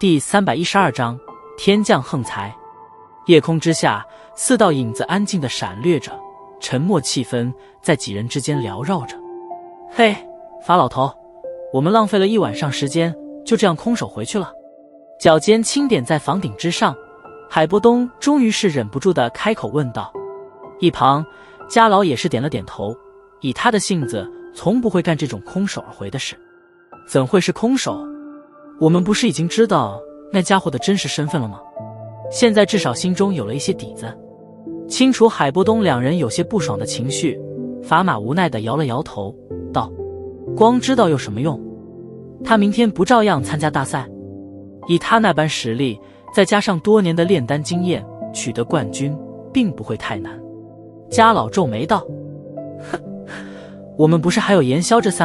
第312章天降横财。夜空之下，4道影子安静地闪掠着，沉默气氛在几人之间缭绕着。嘿，法老头，我们浪费了一晚上时间，就这样空手回去了。脚尖轻点在房顶之上，海波东终于是忍不住地开口问道。一旁家老也是点了点头，以他的性子从不会干这种空手而回的事。怎会是空手？我们不是已经知道那家伙的真实身份了吗？现在至少心中有了一些底子。清除海波东两人有些不爽的情绪，法玛无奈地摇了摇头，道：光知道有什么用？他明天不照样参加大赛？以他那般实力，再加上多年的炼丹经验，取得冠军并不会太难。家老皱眉道：哼，我们不是还有炎萧这3